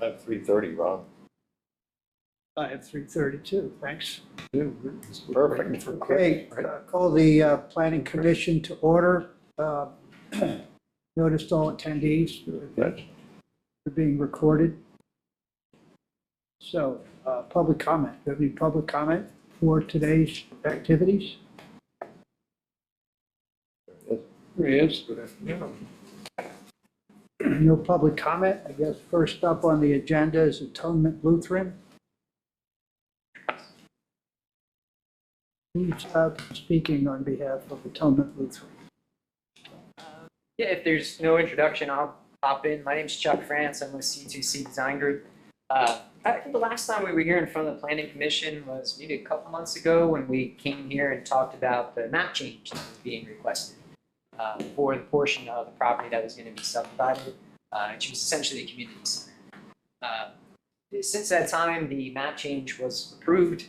I have 3:30, Ron. I have 3:32, thanks. Perfect. Okay, call the Planning Commission to order. Noticed all attendees are being recorded. So, public comment. Do you have any public comment for today's activities? There he is. No public comment. I guess first up on the agenda is Atonement Lutheran. Who's speaking on behalf of Atonement Lutheran? Yeah, if there's no introduction, I'll hop in. My name's Chuck France. I'm with C2C Design Group. I think the last time we were here in front of the Planning Commission was maybe a couple months ago when we came here and talked about the map change that was being requested for the portion of the property that was going to be subdivided, which was essentially the community center. Since that time, the map change was approved.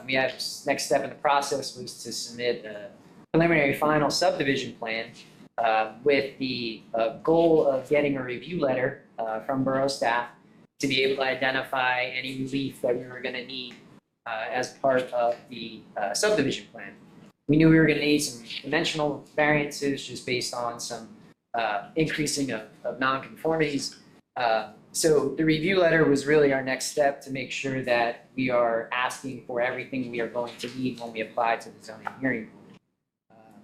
We had next step in the process was to submit a preliminary final subdivision plan with the goal of getting a review letter from borough staff to be able to identify any relief that we were going to need as part of the subdivision plan. We knew we were going to need some dimensional variances just based on some increasing of nonconformities. So the review letter was really our next step to make sure that we are asking for everything we are going to need when we apply to the zoning hearing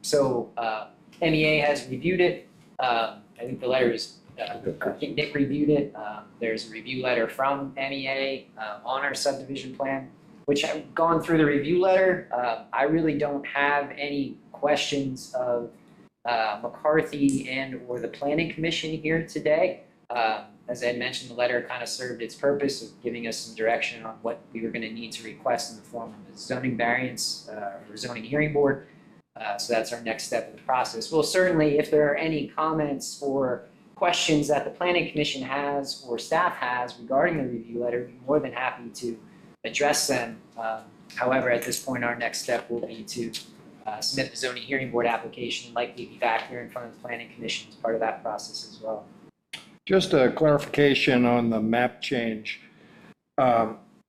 board. MEA has reviewed it. I think the letter is, I think Nick reviewed it. There's a review letter from MEA on our subdivision plan, which I've gone through the review letter. I really don't have any questions of McCarthy and or the Planning Commission here today. As I mentioned, the letter kind of served its purpose of giving us some direction on what we were going to need to request in the form of a zoning variance or zoning hearing board. So that's our next step in the process. Well, certainly, if there are any comments or questions that the Planning Commission has or staff has regarding the review letter, we're more than happy to address them. However, at this point, our next step will be to submit the zoning hearing board application and likely be back here in front of the Planning Commission as part of that process as well. Just a clarification on the map change.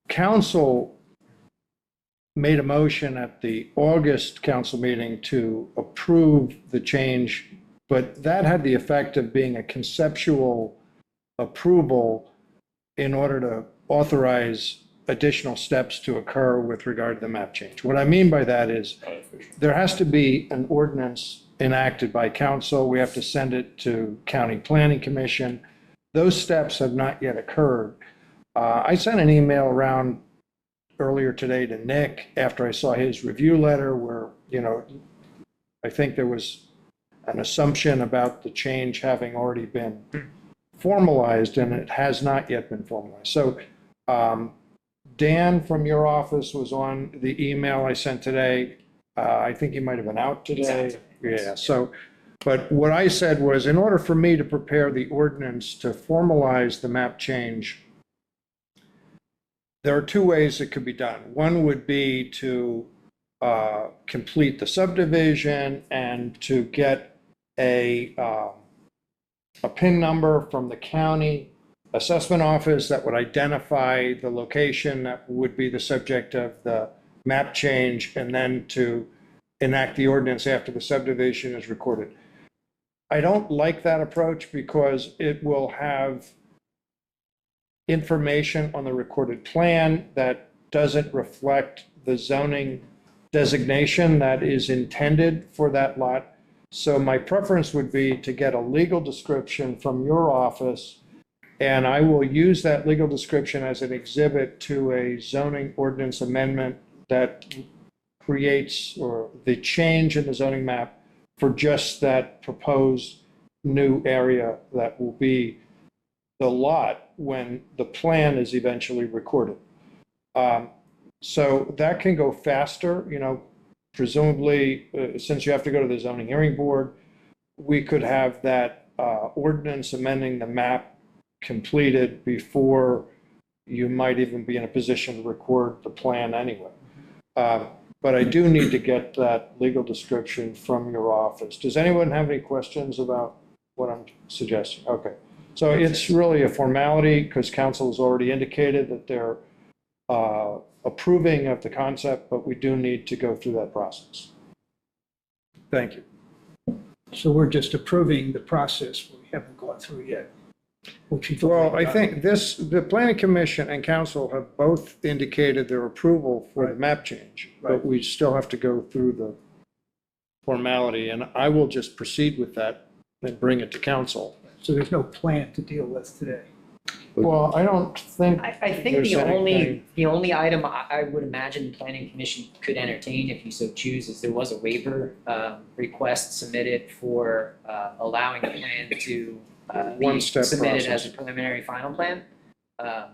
Council made a motion at the August council meeting to approve the change, but that had the effect of being a conceptual approval in order to authorize additional steps to occur with regard to the map change. What I mean by that is there has to be an ordinance enacted by council. We have to send it to County Planning Commission. Those steps have not yet occurred. I sent an email around earlier today to Nick after I saw his review letter where, I think there was an assumption about the change having already been formalized, and it has not yet been formalized. So Dan from your office was on the email I sent today. I think he might have been out today. Exactly. Yeah, so, but what I said was, in order for me to prepare the ordinance to formalize the map change, there are two ways it could be done. One would be to complete the subdivision and to get a PIN number from the county assessment office that would identify the location that would be the subject of the map change, and then to enact the ordinance after the subdivision is recorded. I don't like that approach because it will have information on the recorded plan that doesn't reflect the zoning designation that is intended for that lot. So my preference would be to get a legal description from your office, and I will use that legal description as an exhibit to a zoning ordinance amendment that creates or the change in the zoning map for just that proposed new area that will be the lot when the plan is eventually recorded. So that can go faster, presumably, since you have to go to the zoning hearing board, we could have that ordinance amending the map completed before you might even be in a position to record the plan anyway. But I do need to get that legal description from your office. Does anyone have any questions about what I'm suggesting? Okay. So it's really a formality because council has already indicated that they're approving of the concept, but we do need to go through that process. Thank you. So we're just approving the process we haven't gone through yet, which you thought. Well, I think the planning commission and council have both indicated their approval for the map change, but Right. we still have to go through the formality, and I will just proceed with that and bring it to council. So there's no plan to deal with today. Well, I don't think. I think there's anything- the only item I would imagine the planning commission could entertain if you so choose is there was a waiver request submitted for allowing the plan to be One-step submitted process. as a preliminary final plan.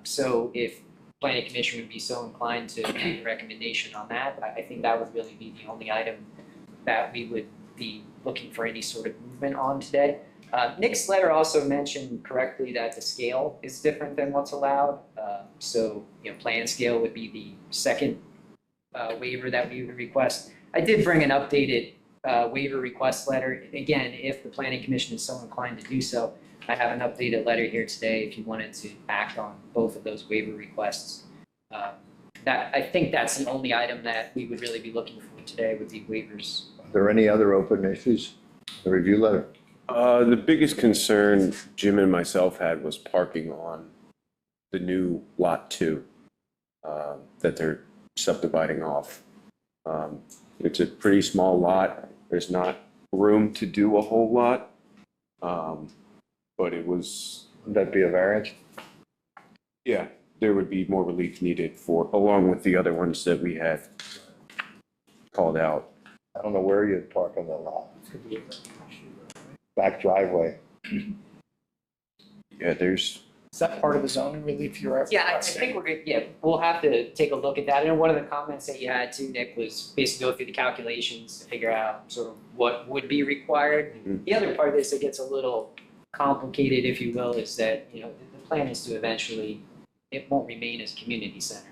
So if planning commission would be so inclined to make a recommendation on that, I think that would really be the only item that we would be looking for any sort of movement on today. Nick's letter also mentioned correctly that the scale is different than what's allowed. So, plan scale would be the second waiver that we would request. I did bring an updated waiver request letter. Again, if the planning commission is so inclined to do so, I have an updated letter here today if you wanted to act on both of those waiver requests. I think that's the only item that we would really be looking for today would be waivers. Are there any other open issues? The review letter? The biggest concern Jim and myself had was parking on the new Lot 2 that they're subdividing off. It's a pretty small lot. There's not room to do a whole lot. But it was, Would that be a variance? yeah, there would be more relief needed along with the other ones that we had called out. I don't know where you'd park on the lot. Back driveway. Yeah, there's, Is that part of the zoning relief you're Yeah, I requesting? think we're good. Yeah, we'll have to take a look at that. And one of the comments that you had too, Nick, was basically go through the calculations to figure out sort of what would be required. Mhm. The other part of this that gets a little complicated, if you will, is that, the plan is to eventually, it won't remain as a community center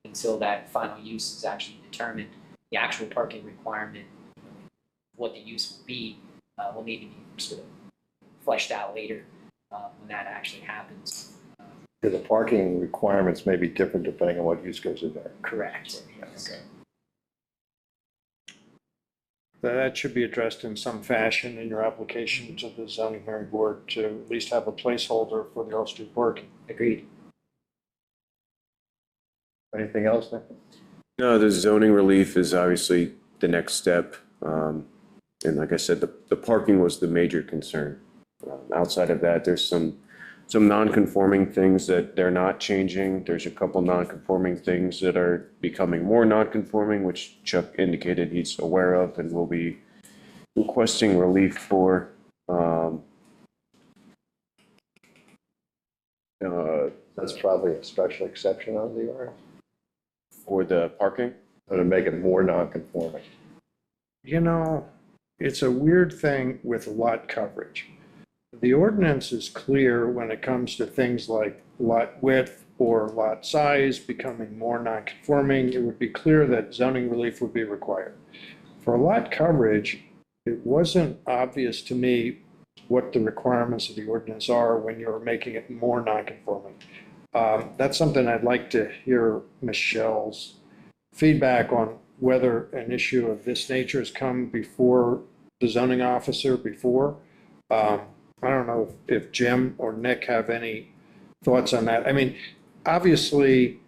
until that final use is actually determined. The actual parking requirement, what the use will be, will need to be sort of fleshed out later when that actually happens. The parking requirements may be different depending on what use goes in there. Correct. Yes. Okay. That should be addressed in some fashion in your application to the zoning hearing board to at least have a placeholder for the off-street parking. Agreed. Anything else, Nick? no, the zoning relief is obviously the next step. And like I said, the parking was the major concern. Outside of that, there's some non-conforming things that they're not changing. There's a couple non-conforming things that are becoming more non-conforming, which Chuck indicated he's aware of and will be requesting relief for. That's probably a special exception on the ordinance, For the parking? or to make it more non-conforming. It's a weird thing with lot coverage. The ordinance is clear when it comes to things like lot width or lot size becoming more non-conforming. It would be clear that zoning relief would be required. For lot coverage, it wasn't obvious to me what the requirements of the ordinance are when you're making it more non-conforming. That's something I'd like to hear Michelle's feedback on, whether an issue of this nature has come before the zoning officer before. I don't know if Jim or Nick have any thoughts on that. I mean, obviously,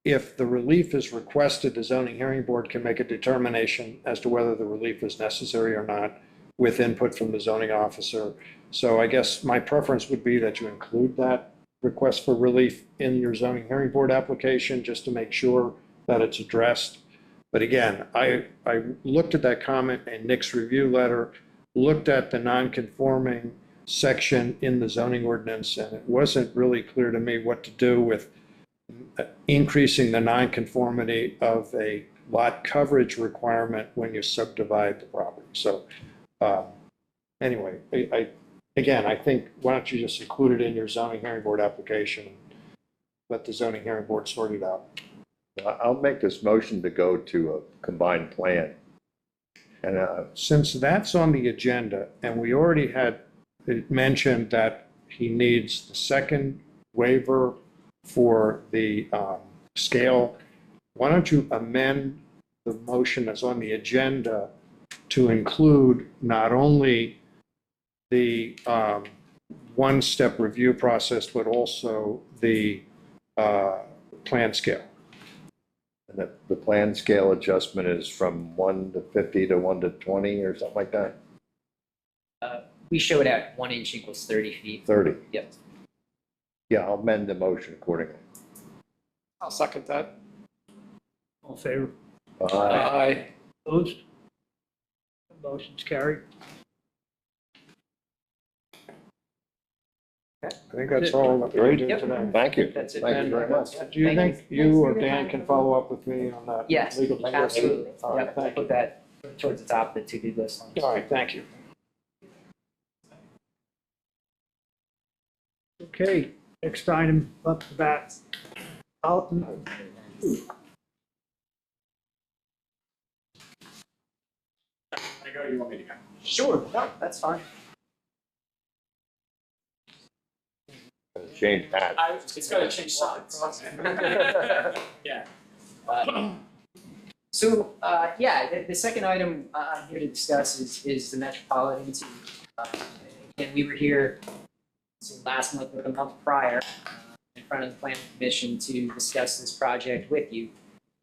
if the relief is requested, the zoning hearing board can make a determination as to whether the relief is necessary or not with input from the zoning officer. So I guess my preference would be that you include that request for relief in your zoning hearing board application just to make sure that it's addressed. But again, I looked at that comment in Nick's review letter, looked at the non-conforming section in the zoning ordinance, and it wasn't really clear to me what to do with increasing the non-conformity of a lot coverage requirement when you subdivide the property. So anyway, I think, why don't you just include it in your zoning hearing board application, let the zoning hearing board sort it out. I'll make this motion to go to a combined plan. And Since that's on the agenda, and we already had it mentioned that he needs the second waiver for the scale. Why don't you amend the motion that's on the agenda to include not only the one-step review process, but also the plan scale? And the plan scale adjustment is from 1 to 50 to 1 to 20 or something like that? We show it at 1 inch equals 30 feet. 30. Yep. Yeah, I'll amend the motion accordingly. I'll second that. All in favor? Aye. Opposed? Motion's carried. I think that's all that we Great. do Yep. today. Thank you. That's it. Thank you very much. Do you Thank think you or Dan can follow up with me on that? Yes, legal thing? absolutely. All right, Yep, I'll thank you. put that towards the top of the to-do list. All right, thank you. Okay, next item up the bat. Sure, no, that's fine. Change hats. It's gotta change sides. Yeah. So, the second item I'm here to discuss is the Metropolitan Team. Again, we were here last month or the month prior in front of the Planning Commission to discuss this project with you.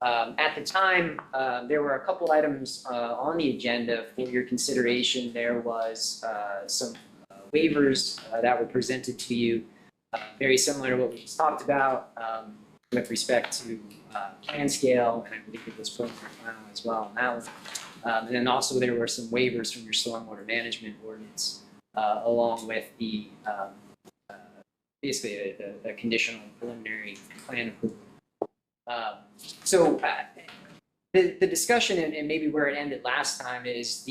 At the time, there were a couple items on the agenda for your consideration. There was some waivers that were presented to you, very similar to what we just talked about with respect to plan scale, and I believe it was preliminary final as well on that one. And then also there were some waivers from your stormwater management ordinance, along with the basically a conditional preliminary plan approval. So the discussion and maybe where it ended last time is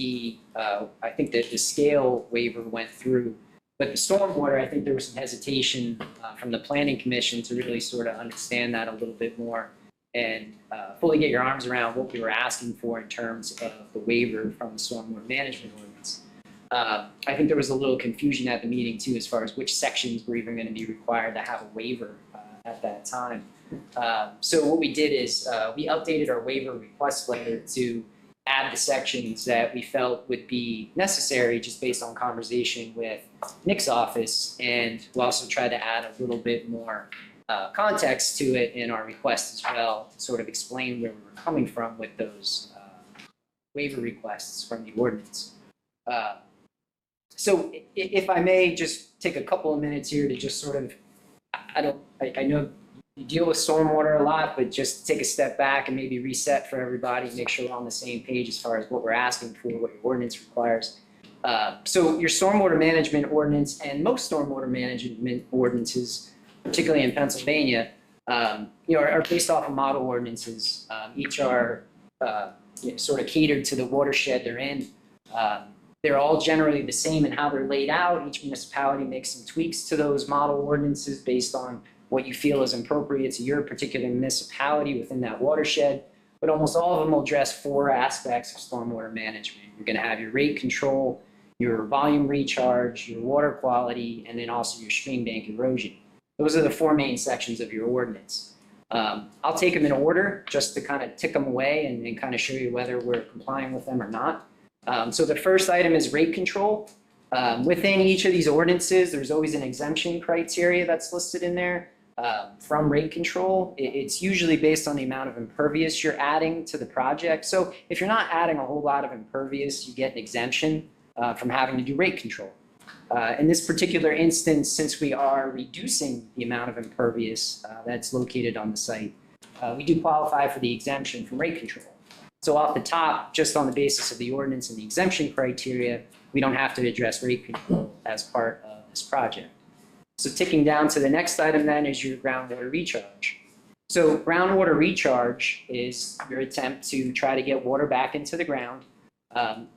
I think that the scale waiver went through, but the stormwater, I think there was some hesitation from the Planning Commission to really sort of understand that a little bit more and fully get your arms around what we were asking for in terms of the waiver from the stormwater management ordinance. I think there was a little confusion at the meeting too, as far as which sections were even going to be required to have a waiver at that time. So what we did is we updated our waiver request letter to add the sections that we felt would be necessary just based on conversation with Nick's office, and we also tried to add a little bit more context to it in our request as well, to sort of explain where we were coming from with those waiver requests from the ordinance. So if I may just take a couple of minutes here to just sort of, I know you deal with stormwater a lot, but just take a step back and maybe reset for everybody, make sure we're on the same page as far as what we're asking for, what your ordinance requires. So your stormwater management ordinance and most stormwater management ordinances, particularly in Pennsylvania, are based off of model ordinances. Each are sort of catered to the watershed they're in. They're all generally the same in how they're laid out. Each municipality makes some tweaks to those model ordinances based on what you feel is appropriate to your particular municipality within that watershed. But almost all of them will address 4 aspects of stormwater management. You're going to have your rate control, your volume recharge, your water quality, and then also your stream bank erosion. Those are the 4 main sections of your ordinance. I'll take them in order just to kind of tick them away and kind of show you whether we're complying with them or not. So the first item is rate control. Within each of these ordinances, there's always an exemption criteria that's listed in there from rate control. It's usually based on the amount of impervious you're adding to the project. So if you're not adding a whole lot of impervious, you get an exemption from having to do rate control. In this particular instance, since we are reducing the amount of impervious that's located on the site, we do qualify for the exemption from rate control. So off the top, just on the basis of the ordinance and the exemption criteria, we don't have to address rate control as part of this project. So ticking down to the next item then is your groundwater recharge. So groundwater recharge is your attempt to try to get water back into the ground.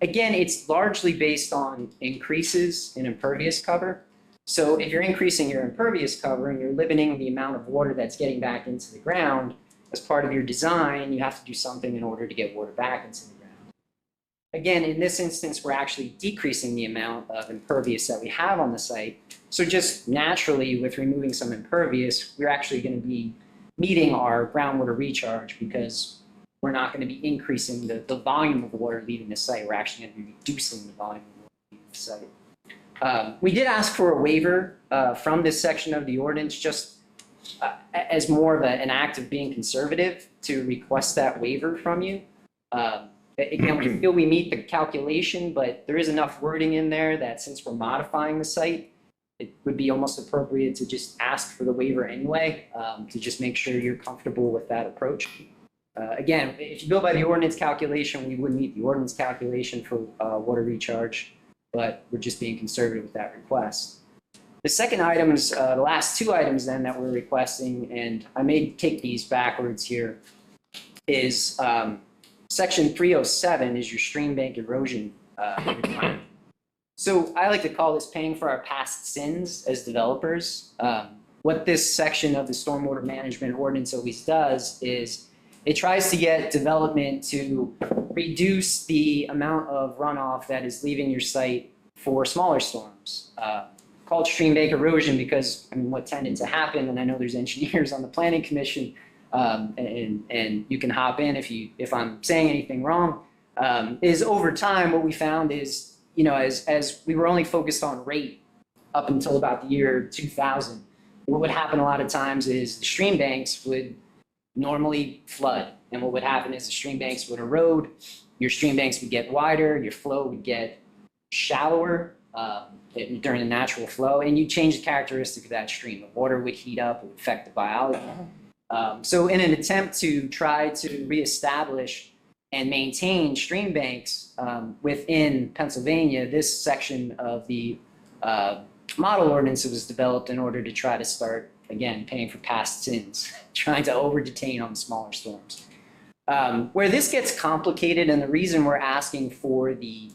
Again, it's largely based on increases in impervious cover. So if you're increasing your impervious cover and you're limiting the amount of water that's getting back into the ground, as part of your design, you have to do something in order to get water back into the ground. Again, in this instance, we're actually decreasing the amount of impervious that we have on the site. So just naturally, with removing some impervious, we're actually going to be meeting our groundwater recharge because we're not going to be increasing the volume of water leaving the site. We're actually going to be reducing the volume of water leaving the site. We did ask for a waiver from this section of the ordinance, just as more of an act of being conservative to request that waiver from you. Again, we feel we meet the calculation, but there is enough wording in there that since we're modifying the site, it would be almost appropriate to just ask for the waiver anyway, to just make sure you're comfortable with that approach. Again, if you go by the ordinance calculation, we would meet the ordinance calculation for water recharge, but we're just being conservative with that request. The second items, the last two items then that we're requesting, and I may take these backwards here, is Section 307 is your stream bank erosion requirement. So I like to call this paying for our past sins as developers. What this section of the stormwater management ordinance always does is it tries to get development to reduce the amount of runoff that is leaving your site for smaller storms. Called stream bank erosion because, I mean, what tended to happen, and I know there's engineers on the planning commission, and you can hop in if I'm saying anything wrong, is over time what we found is, you know, as we were only focused on rate up until about the year 2000, what would happen a lot of times is the stream banks would normally flood, and what would happen is the stream banks would erode, your stream banks would get wider, your flow would get shallower during the natural flow, and you change the characteristic of that stream. The water would heat up, it would affect the biology. So in an attempt to try to reestablish and maintain stream banks within Pennsylvania, this section of the model ordinance was developed in order to try to start, again, paying for past sins, trying to over-detain on smaller storms. Where this gets complicated, and the reason we're asking for the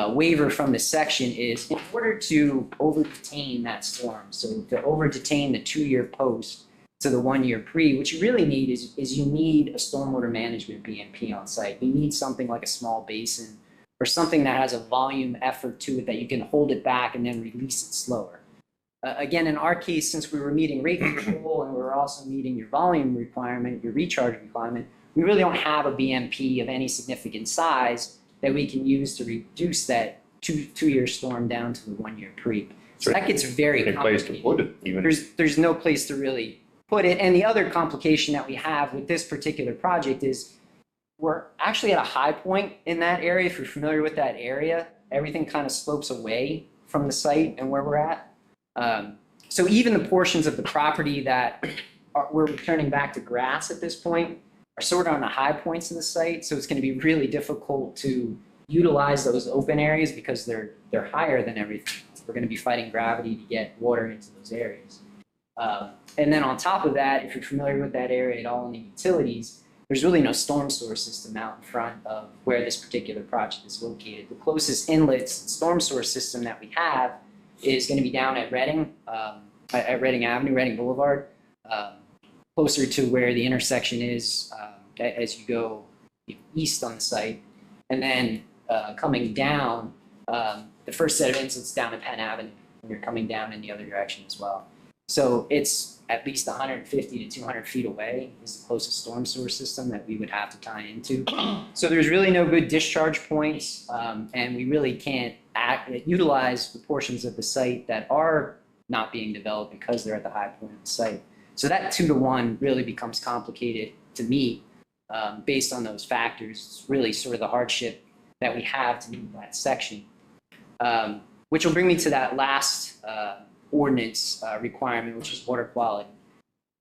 waiver from this section is in order to over-detain that storm, so to over-detain the 2-year post to the 1-year pre, what you really need is you need a stormwater management BMP on site. You need something like a small basin or something that has a volume effort to it that you can hold it back and then release it slower. Again, in our case, since we were meeting rate control and we were also meeting your volume requirement, your recharge requirement, we really don't have a BMP of any significant size that we can use to reduce that two-year storm down to the 1-year pre. So that gets very Any place complicated. to put it, even. There's no place to really put it. And the other complication that we have with this particular project is we're actually at a high point in that area. If you're familiar with that area, everything kind of slopes away from the site and where we're at. So even the portions of the property that we're returning back to grass at this point are sort of on the high points of the site. So it's going to be really difficult to utilize those open areas because they're higher than everything. We're going to be fighting gravity to get water into those areas. And then on top of that, if you're familiar with that area at all in the utilities, there's really no storm sewer system out in front of where this particular project is located. The closest inlets storm sewer system that we have is going to be down at Reading, at Reading Avenue, Reading Boulevard, closer to where the intersection is as you go east on the site. And then coming down, the first set of inlets down at Penn Avenue, when you're coming down in the other direction as well. So it's at least 150 to 200 feet away is the closest storm sewer system that we would have to tie into. So there's really no good discharge points, and we really can't utilize the portions of the site that are not being developed because they're at the high point of the site. So that 2-to-1 really becomes complicated to meet based on those factors. It's really sort of the hardship that we have to meet that section, which will bring me to that last ordinance requirement, which is water quality.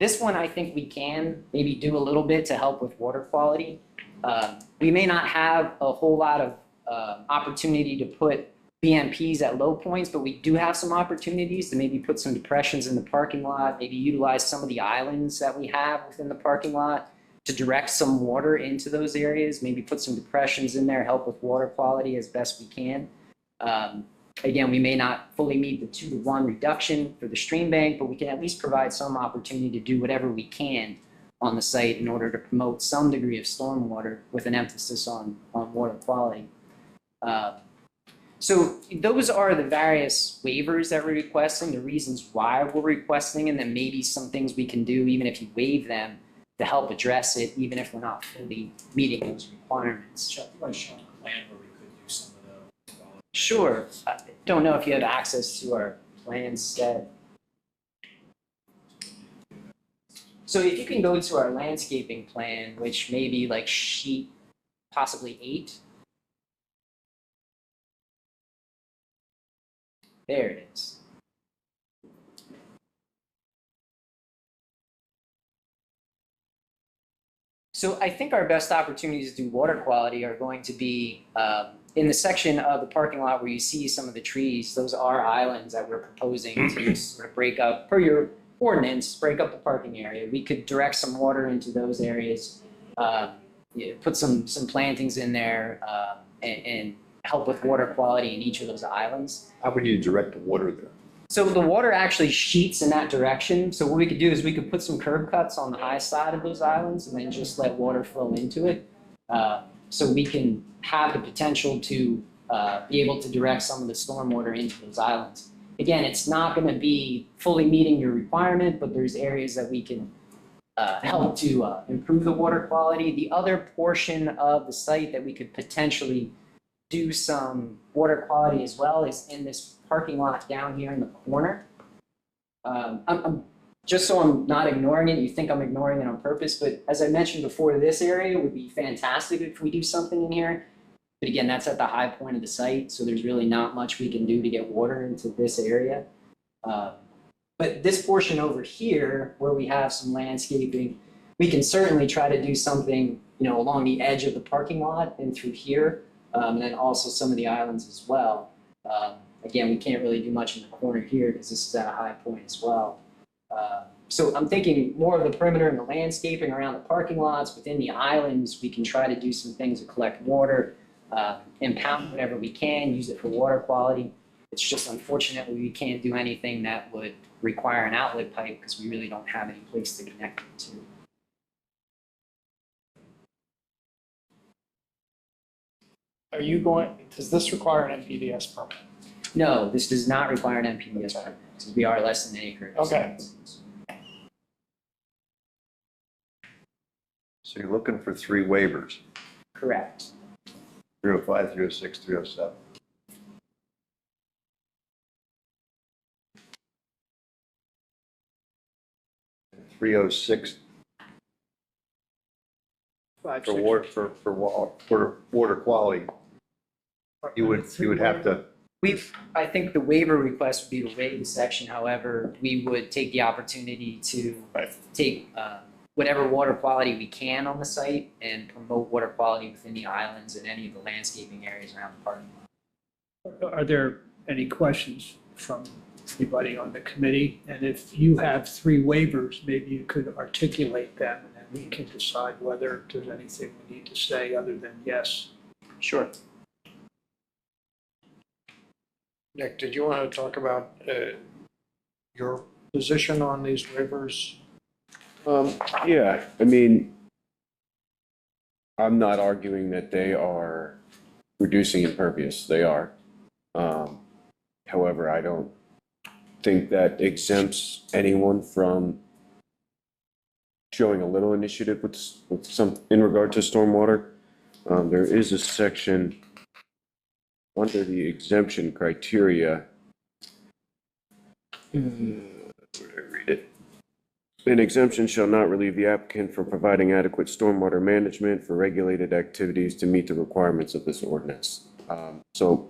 This one, I think we can maybe do a little bit to help with water quality. We may not have a whole lot of opportunity to put BMPs at low points, but we do have some opportunities to maybe put some depressions in the parking lot, maybe utilize some of the islands that we have within the parking lot to direct some water into those areas, maybe put some depressions in there, help with water quality as best we can. Again, we may not fully meet the 2-to-1 reduction for the stream bank, but we can at least provide some opportunity to do whatever we can on the site in order to promote some degree of stormwater with an emphasis on water quality. So those are the various waivers that we're requesting, the reasons why we're requesting, and then maybe some things we can do, even if you waive them, to help address it, even if we're not fully meeting those requirements. Chuck, you want to show a plan where we could do some of those? Sure. I don't know if you have access to our plan set. So if you can go to our landscaping plan, which may be like sheet possibly 8. There it is. So I think our best opportunities to do water quality are going to be in the section of the parking lot where you see some of the trees. Those are islands that we're proposing to sort of break up, per your ordinance, break up the parking area. We could direct some water into those areas, put some plantings in there, and help with water quality in each of those islands. How would you direct the water there? So the water actually sheets in that direction. So what we could do is we could put some curb cuts on the high side of those islands and then just let water flow into it. So we can have the potential to be able to direct some of the stormwater into those islands. Again, it's not going to be fully meeting your requirement, but there's areas that we can help to improve the water quality. The other portion of the site that we could potentially do some water quality as well is in this parking lot down here in the corner. I'm just so I'm not ignoring it, you think I'm ignoring it on purpose, but as I mentioned before, this area would be fantastic if we do something in here. But again, that's at the high point of the site, so there's really not much we can do to get water into this area. But this portion over here, where we have some landscaping, we can certainly try to do something, along the edge of the parking lot and through here, and then also some of the islands as well. Again, we can't really do much in the corner here because this is at a high point as well. So I'm thinking more of the perimeter and the landscaping around the parking lots. Within the islands, we can try to do some things to collect water, impound whatever we can, use it for water quality. It's just unfortunately we can't do anything that would require an outlet pipe because we really don't have any place to connect it to. Does this require an NPDS permit? No, this does not require an NPDS permit because we are less than an acre. Okay. So you're looking for 3 waivers, Correct. 305, 306, 307. And 306 for water quality. You would have to, I think the waiver request would be to waive the section. However, we would take the opportunity to take whatever water quality we can on the site and promote water quality within the islands and any of the landscaping areas around the parking lot. Are there any questions from anybody on the committee? And if you have 3 waivers, maybe you could articulate them and then we can decide whether there's anything we need to say other than yes. Sure. Nick, did you want to talk about your position on these waivers? Yeah, I mean, I'm not arguing that they are reducing impervious. They are. However, I don't think that exempts anyone from showing a little initiative with some in regard to stormwater. There is a section under the exemption criteria. Where did I read it? An exemption shall not relieve the applicant from providing adequate stormwater management for regulated activities to meet the requirements of this ordinance. So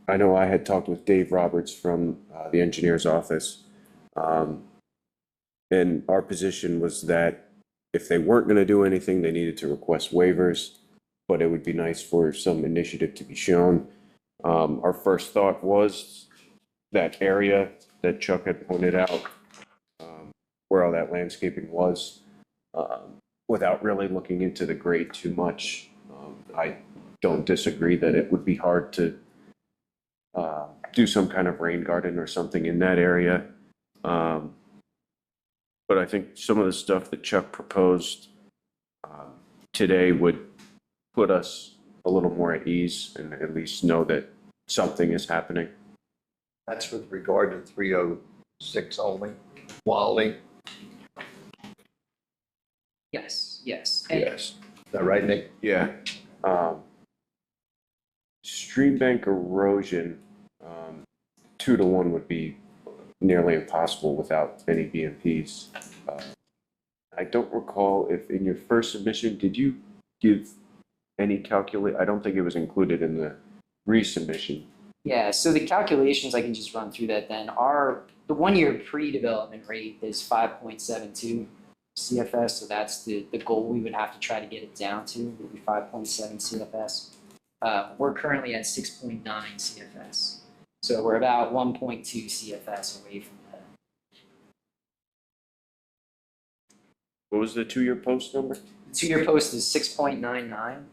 I know I had talked with Dave Roberts from the engineer's office. And our position was that if they weren't going to do anything, they needed to request waivers, but it would be nice for some initiative to be shown. Our first thought was that area that Chuck had pointed out, where all that landscaping was, without really looking into the grade too much. I don't disagree that it would be hard to do some kind of rain garden or something in that area. But I think some of the stuff that Chuck proposed today would put us a little more at ease and at least know that something is happening. That's with regard to 306 only, quality? Yes. Yes. Is that right, Nick? Yeah. Stream bank erosion, 2 to 1 would be nearly impossible without any BMPs. I don't recall if in your first submission, did you give any I don't think it was included in the resubmission. Yeah, so the calculations, I can just run through that then. The 1 year pre-development rate is 5.72 CFS, so that's the goal we would have to try to get it down to, would be 5.7 CFS. We're currently at 6.9 CFS. So we're about 1.2 CFS away from that. What was the 2-year post number? The 2 year post is 6.99,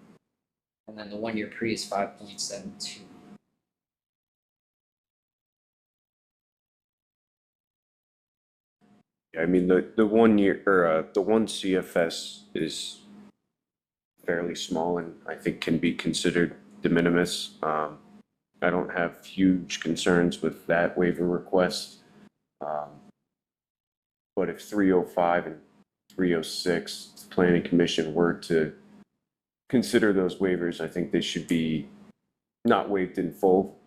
and then the 1 year pre is 5.72. I mean, the 1 year, or the 1 CFS is fairly small and I think can be considered de minimis. I don't have huge concerns with that waiver request. But if 305 and 306, the Planning Commission were to consider those waivers, I think they should be not waived in full.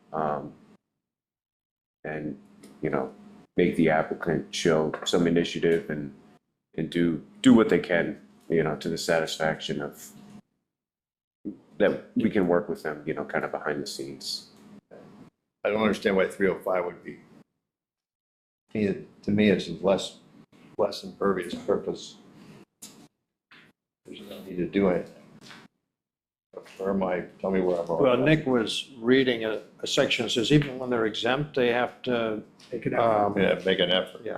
And, you know, make the applicant show some initiative and do what they can, you know, to the satisfaction of that we can work with them, you know, kind of behind the scenes. I don't understand why 305 would be. To me, it's less impervious purpose. There's no need to do anything. Where am I? Tell me where I'm wrong. Well, Nick was reading a section that says even when they're exempt, they have to, Take it out. Yeah, make an effort. Yeah.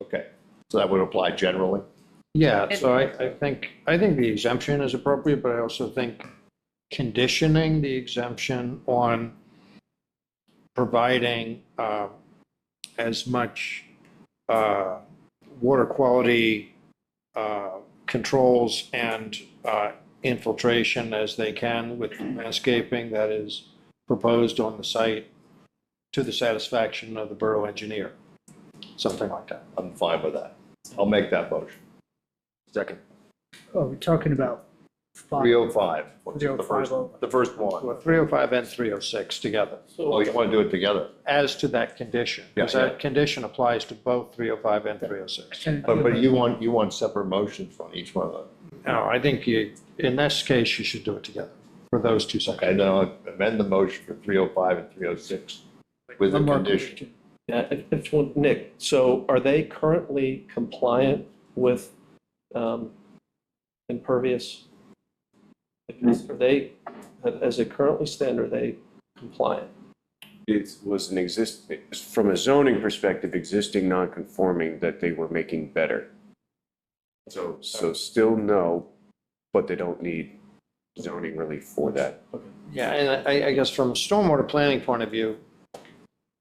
Okay, so that would apply generally? yeah, so I think the exemption is appropriate, but I also think conditioning the exemption on providing as much water quality controls and infiltration as they can with landscaping that is proposed on the site to the satisfaction of the borough engineer, something like that. I'm fine with that. I'll make that motion. Second. Oh, we're talking about 305. What's the first, 305. the first one? Well, 305 and 306 together, Oh, you want to do it together? as to that condition, because Yeah, yeah. that condition applies to both 305 and 306. But you want separate motions on each one of them? No, I think in this case, you should do it together for those two Okay, sections. now amend the motion for 305 and 306 with the One more condition. Yeah, Nick, so are they currently compliant with impervious? Are they, as it currently stand, are they compliant? It was from a zoning perspective, existing non-conforming that they were making better. So still no, but they don't need zoning relief for that. Yeah, and I guess from a stormwater planning point of view,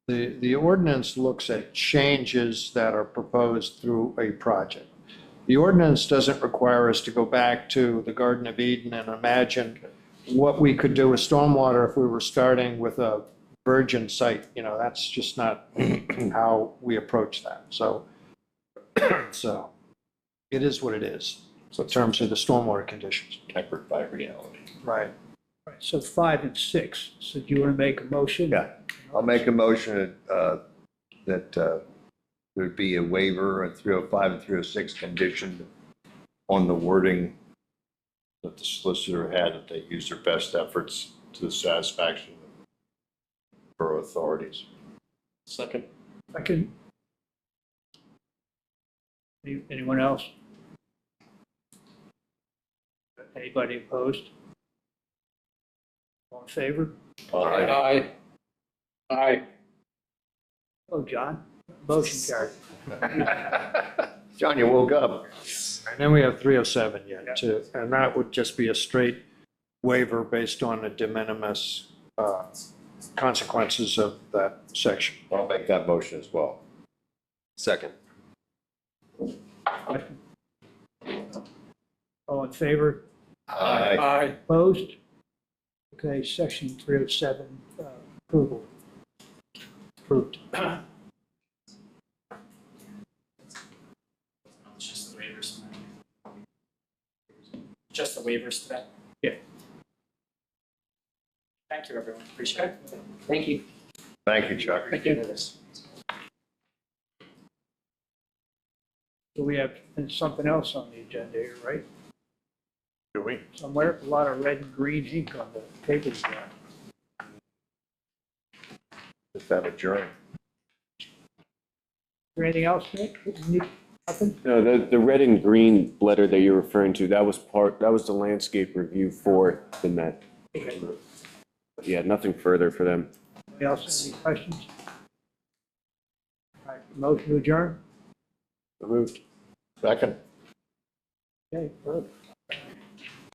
the ordinance looks at changes that are proposed through a project. The ordinance doesn't require us to go back to the Garden of Eden and imagine what we could do with stormwater if we were starting with a virgin site. You know, that's just not how we approach that. So it is what it is in terms of the stormwater conditions. Tempered by reality. Right. Right, so 5 and 6, so do you want to make a motion? Yeah, I'll make a motion that there'd be a waiver at 305 and 306 conditioned on the wording that the solicitor had, that they use their best efforts to the satisfaction of borough authorities. Second. Second. Anyone else? Anybody opposed? All in favor? Aye. Aye. Oh, John, motion carried. John, you woke up. And then we have 307 yet too, and that would just be a straight waiver based on the de minimis consequences of that section. I'll make that motion as well. Second. All in favor? Aye. Opposed? Okay, section 307, approval. Approved. It's just the waivers. Just the waivers today? Yeah. Thank you, everyone. Appreciate it. Thank you. Thank you, Chuck. Thank you. So we have something else on the agenda here, right? Do we? Somewhere, a lot of red and green ink on the papers there. Just have adjourned. Is there anything else, Nick? Nothing? No, the red and green letter that you're referring to, that was the landscape review for the Met. Yeah, nothing further for them. Anybody else have any questions? All right, motion to adjourn? Removed. Second. Okay, good.